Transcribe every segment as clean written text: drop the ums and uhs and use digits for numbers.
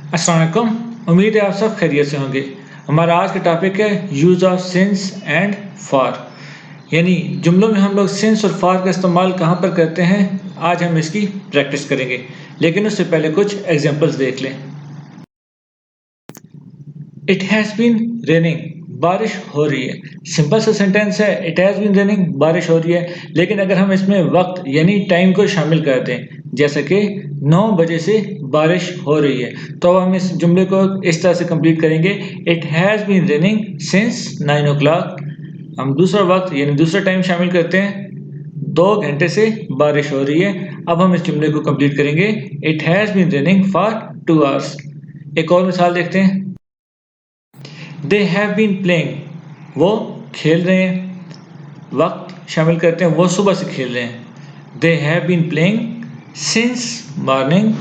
अस्सलाम वालेकुम। उम्मीद है आप सब खैरियत से होंगे। हमारा आज का टॉपिक है use of since and for, यानी जुमलों में हम लोग सिंस और फॉर का इस्तेमाल कहाँ पर करते हैं। आज हम इसकी प्रैक्टिस करेंगे, लेकिन उससे पहले कुछ एग्जांपल्स देख लें। इट हैज़ बीन रेनिंग, बारिश हो रही है। सिंपल सा सेंटेंस है, इट हैज़ बीन रेनिंग, बारिश हो रही है। लेकिन अगर हम इसमें वक्त यानी टाइम को शामिल कर दें, जैसे कि 9 बजे से बारिश हो रही है, तो अब हम इस जुमले को इस तरह से कंप्लीट करेंगे, it has been raining since 9 o'clock। हम दूसरा वक्त यानी दूसरा टाइम शामिल करते हैं, 2 घंटे से बारिश हो रही है। अब हम इस जुमले को कंप्लीट करेंगे, it has been raining for 2 hours। एक और मिसाल देखते हैं, दे हैव बीन प्लेइंग, वो खेल रहे हैं। वक्त शामिल करते हैं, वो सुबह से खेल रहे हैं। They have been playing since morning,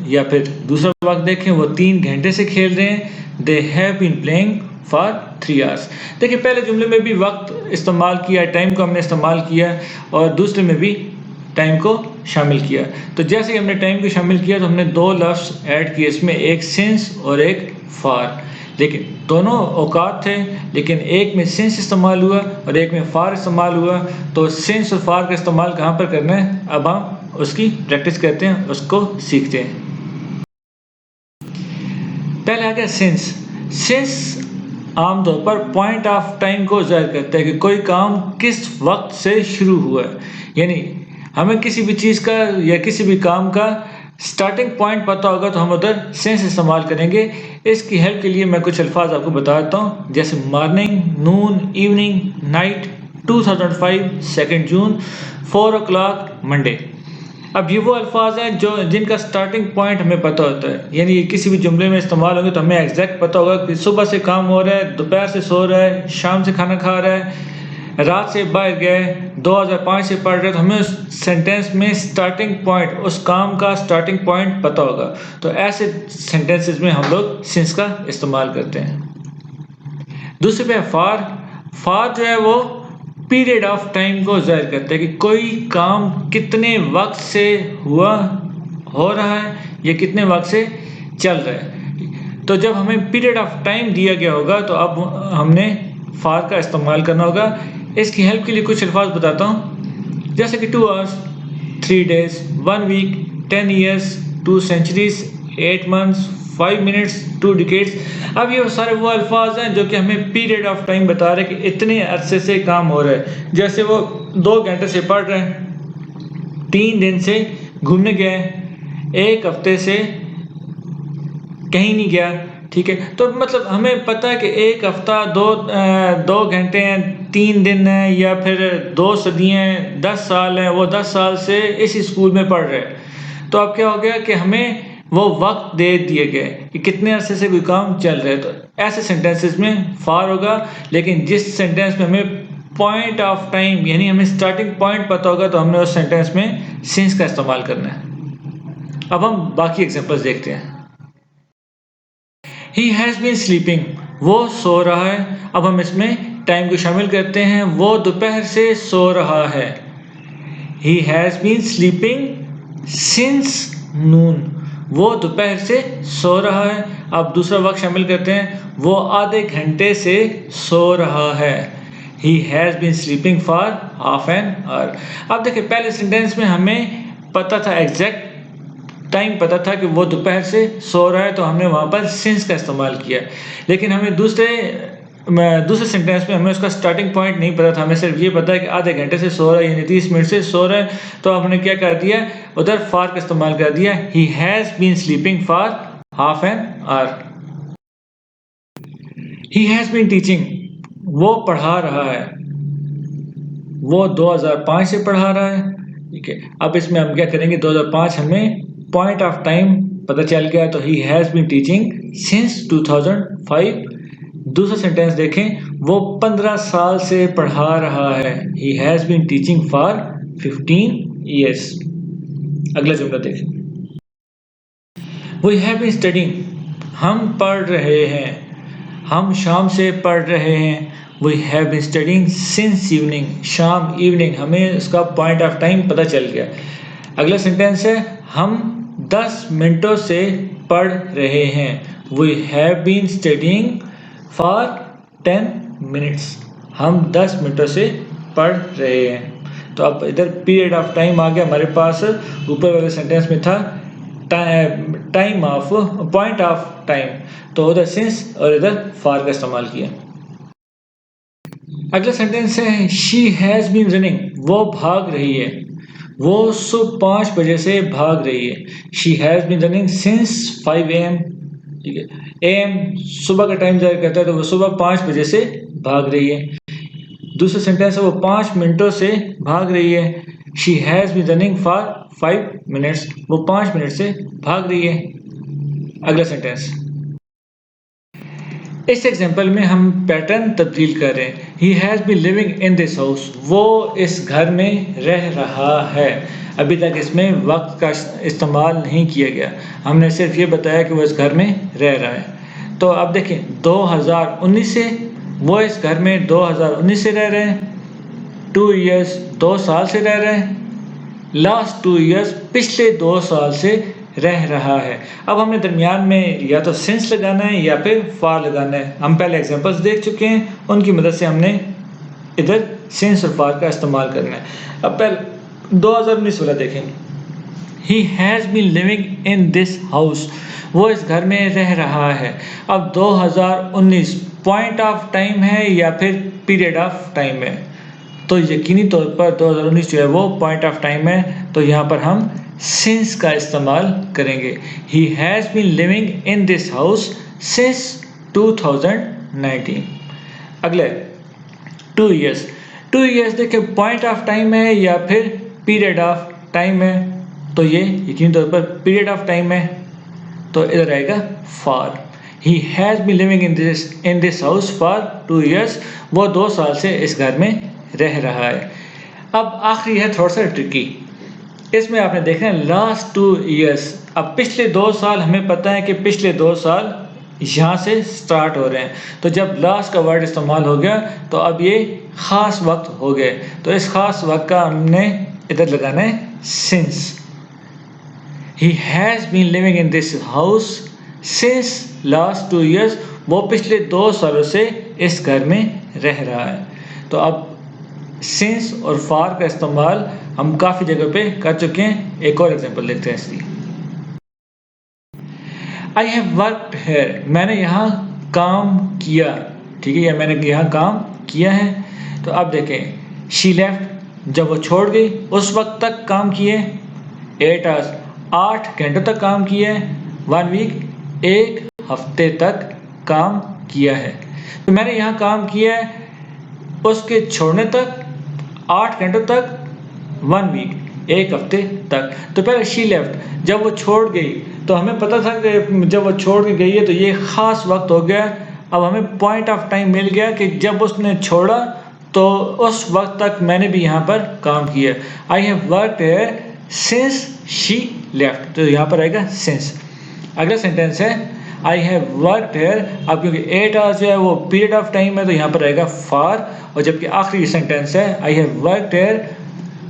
या फिर दूसरा वक्त देखें, वो 3 घंटे से खेल रहे हैं। They have been playing for 3 hours। देखिए, पहले जुमले में भी वक्त इस्तेमाल किया, टाइम को हमने इस्तेमाल किया, और दूसरे में भी टाइम को शामिल किया। तो जैसे ही हमने टाइम को शामिल किया तो हमने 2 लफ्ज़ ऐड किए इसमें, एक सिंस और एक फॉर। लेकिन दोनों औकात थे, लेकिन एक में सिंस इस्तेमाल हुआ और एक में फार इस्तेमाल हुआ। तो सिंस और फार का इस्तेमाल कहाँ पर करना है, अब हम उसकी प्रैक्टिस करते हैं, उसको सीखते हैं। पहले आ गया सिंस। सिंस आमतौर पर पॉइंट ऑफ टाइम को ज़ाहिर करता है कि कोई काम किस वक्त से शुरू हुआ है। यानी हमें किसी भी चीज़ का या किसी भी काम का स्टार्टिंग पॉइंट पता होगा तो हम उधर सिंस इस्तेमाल करेंगे। इसकी हेल्प के लिए मैं कुछ अल्फाज आपको बताता हूँ, जैसे मॉर्निंग, नून, इवनिंग, नाइट, 2005, 2 जून, 4 o'clock, मंडे। अब ये वो अल्फाज हैं जो जिनका स्टार्टिंग पॉइंट हमें पता होता है, यानी ये किसी भी जुमले में इस्तेमाल होंगे तो हमें एग्जैक्ट पता होगा कि सुबह से काम हो रहा है, दोपहर से सो रहा है, शाम से खाना खा रहा है, रात से बाहर गए, 2005 से पढ़ रहे, तो हमें उस सेंटेंस में स्टार्टिंग पॉइंट, उस काम का स्टार्टिंग पॉइंट पता होगा। तो ऐसे सेंटेंसेस में हम लोग सिंस का इस्तेमाल करते हैं। दूसरे पे फार। फार जो है वो पीरियड ऑफ टाइम को ज़ाहिर करता है कि कोई काम कितने वक्त से हो रहा है या कितने वक्त से चल रहा है। तो जब हमें पीरियड ऑफ टाइम दिया गया होगा तो अब हमने फार का इस्तेमाल करना होगा। इसकी हेल्प के लिए कुछ अल्फाज बताता हूँ, जैसे कि 2 hours, 3 days, 1 week, 10 years, 2 centuries, 8 months, 5 minutes, 2 decades। अब ये सारे वो अल्फाज हैं जो कि हमें पीरियड ऑफ टाइम बता रहे हैं कि इतने अरसे से काम हो रहा है। जैसे वो 2 घंटे से पढ़ रहे हैं, 3 दिन से घूमने गए, 1 हफ्ते से कहीं नहीं गया, ठीक है। तो मतलब हमें पता है कि 1 हफ्ता, 2 घंटे हैं, 3 दिन हैं, या फिर 2 सदियाँ हैं, 10 साल हैं, वो 10 साल से इसी स्कूल में पढ़ रहे हैं। तो अब क्या हो गया कि हमें वो वक्त दे दिए गए कि कितने अरसे से कोई काम चल रहा है। तो ऐसे सेंटेंसेस में फार होगा, लेकिन जिस सेंटेंस में हमें पॉइंट ऑफ टाइम यानी हमें स्टार्टिंग पॉइंट पता होगा तो हमने उस सेंटेंस में सिंस का इस्तेमाल करना है। अब हम बाकी एग्जांपल्स देखते हैं। He has been sleeping, वो सो रहा है। अब हम इसमें टाइम को शामिल करते हैं, वो दोपहर से सो रहा है। He has been sleeping since noon, वो दोपहर से सो रहा है। अब दूसरा वक्त शामिल करते हैं, वो आधे घंटे से सो रहा है। He has been sleeping for half an hour। अब देखिए, पहले सेंटेंस में हमें पता था, एग्जैक्ट टाइम पता था कि वो दोपहर से सो रहा है, तो हमने वहाँ पर सिंस का इस्तेमाल किया। लेकिन हमें दूसरे सेंटेंस में हमें उसका स्टार्टिंग पॉइंट नहीं पता था, हमें सिर्फ ये पता है कि आधे घंटे से सो रहा है, यानी 30 मिनट से सो रहा है। तो हमने क्या कर दिया, उधर फार का इस्तेमाल कर दिया, he has been sleeping for half an hour. He has been teaching, वो पढ़ा रहा है, वो 2005 से पढ़ा रहा है, ठीक है। अब इसमें हम क्या करेंगे, 2005 हमें पॉइंट ऑफ टाइम पता चल गया, तो he has been teaching since 2005। दूसरा सेंटेंस देखें, वो 15 साल से पढ़ा रहा है, he has been teaching for 15 years। अगला जुमला देखें, वी हैव बीन स्टडीइंग, हम पढ़ रहे हैं, हम शाम से पढ़ रहे हैं। We have been studying since evening, शाम, इवनिंग, हमें उसका पॉइंट ऑफ टाइम पता चल गया। अगला सेंटेंस है, हम 10 मिनटों से पढ़ रहे हैं। We have been studying for 10 minutes. हम 10 मिनटों से पढ़ रहे हैं। तो अब इधर पीरियड ऑफ टाइम आ गया हमारे पास, ऊपर वाले सेंटेंस में था time of, point of time, तो उधर सिंस और इधर फॉर का इस्तेमाल किया। अगला सेंटेंस है शी हैज़ बीन रनिंग, वो भाग रही है। वो सुबह 5 बजे से भाग रही है। She has been running since 5 AM। ठीक है, AM सुबह का टाइम जाहिर करता है, तो वो सुबह 5 बजे से भाग रही है। दूसरा सेंटेंस है वो 5 मिनटों से भाग रही है। She has been running for 5 minutes, वो 5 मिनट से भाग रही है। अगला सेंटेंस, इस एग्जांपल में हम पैटर्न तब्दील कर रहे हैं। He has been living in this house, वो इस घर में रह रहा है। अभी तक इसमें वक्त का इस्तेमाल नहीं किया गया, हमने सिर्फ ये बताया कि वो इस घर में रह रहा है। तो अब देखें 2019 से, वो इस घर में 2019 से रह रहे हैं। 2 इयर्स 2 साल से रह रहे हैं। लास्ट 2 इयर्स पिछले 2 साल से रह रहा है। अब हमने दरमियान में या तो सिंस लगाना है या फिर फॉर लगाना है। हम पहले एग्जांपल्स देख चुके हैं, उनकी मदद से हमने इधर सिंस और फॉर का इस्तेमाल करना है। अब पहले 2019 वाला देखें। He has been living in this house, वो इस घर में रह रहा है। अब 2019 पॉइंट ऑफ टाइम है या फिर पीरियड ऑफ टाइम है, तो यकीनी तौर पर 2019 जो है वो पॉइंट ऑफ टाइम है, तो यहाँ पर हम सिंस का इस्तेमाल करेंगे। He has been living in this house since 2019। अगले 2 इयर्स, 2 इयर्स देखिए पॉइंट ऑफ टाइम है या फिर पीरियड ऑफ टाइम है, तो ये यकीनी तौर पर पीरियड ऑफ टाइम है, तो इधर आएगा for. He has been living in this house for 2 years, वो 2 साल से इस घर में रह रहा है। अब आखिरी है थोड़ा सा ट्रिकी, इसमें आपने देखा है लास्ट 2 इयर्स। अब पिछले 2 साल हमें पता है कि पिछले 2 साल यहाँ से स्टार्ट हो रहे हैं, तो जब लास्ट का वर्ड इस्तेमाल हो गया तो अब ये ख़ास वक्त हो गए, तो इस ख़ास वक्त का हमने इधर लगाना है since. He has been living in this house since last 2 years, वो पिछले 2 सालों से इस घर में रह रहा है। तो अब सिंस और फॉर का इस्तेमाल हम काफ़ी जगह पे कर चुके हैं। एक और एग्जांपल देखते हैं इसकी। आई हैव वर्कड हेयर, मैंने यहाँ काम किया। ठीक है, या मैंने यहाँ काम किया है। तो अब देखें शी लेफ्ट, जब वो छोड़ गई उस वक्त तक काम किए। 8 आवर्स 8 घंटों तक काम किया है। 1 वीक 1 हफ्ते तक काम किया है। तो मैंने यहाँ काम किया है, उसके छोड़ने तक 8 घंटों तक, 1 वीक 1 हफ्ते तक। तो पहले शी लेफ्ट, जब वो छोड़ गई, तो हमें पता था कि जब वो छोड़ के गई है तो ये ख़ास वक्त हो गया। अब हमें पॉइंट ऑफ टाइम मिल गया कि जब उसने छोड़ा तो उस वक्त तक मैंने भी यहाँ पर काम किया। आई have worked here since she left, तो यहाँ पर आएगा सिंस। अगला सेंटेंस है आई हैव वर्कड हियर। अब क्योंकि 8 आवर्स जो है वो पीरियड ऑफ टाइम है, तो यहाँ पर आएगा फॉर। और जबकि आखिरी सेंटेंस है I have worked here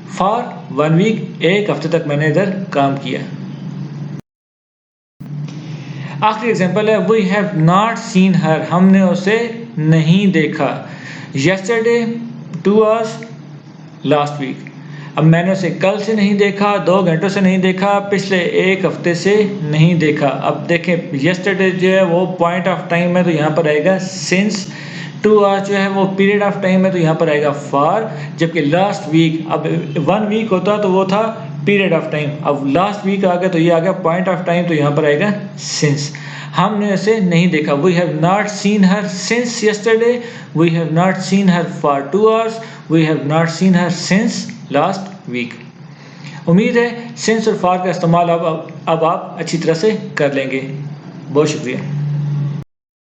for 1 week, 1 हफ्ते तक मैंने इधर काम किया। आखिरी एग्जांपल है we have not seen her, हमने उसे नहीं देखा। यस्टरडे 2 आवर्स लास्ट वीक, अब मैंने उसे कल से नहीं देखा, 2 घंटों से नहीं देखा, पिछले 1 हफ्ते से नहीं देखा। अब देखें यस्टरडे जो है वो पॉइंट ऑफ टाइम है, तो यहाँ पर आएगा सिंस। 2 आवर्स जो है वो पीरियड ऑफ टाइम है, तो यहाँ पर आएगा फॉर। जबकि लास्ट वीक, अब 1 वीक होता तो वो था पीरियड ऑफ टाइम, अब लास्ट वीक आ गया तो ये आ गया पॉइंट ऑफ टाइम, तो यहाँ पर आएगा सिंस। हमने उसे नहीं देखा। We have not seen her since yesterday, we have not seen her for 2 hours, we have not seen her since last week. उम्मीद है सिंस और फॉर का इस्तेमाल अब आप अच्छी तरह से कर लेंगे। बहुत शुक्रिया।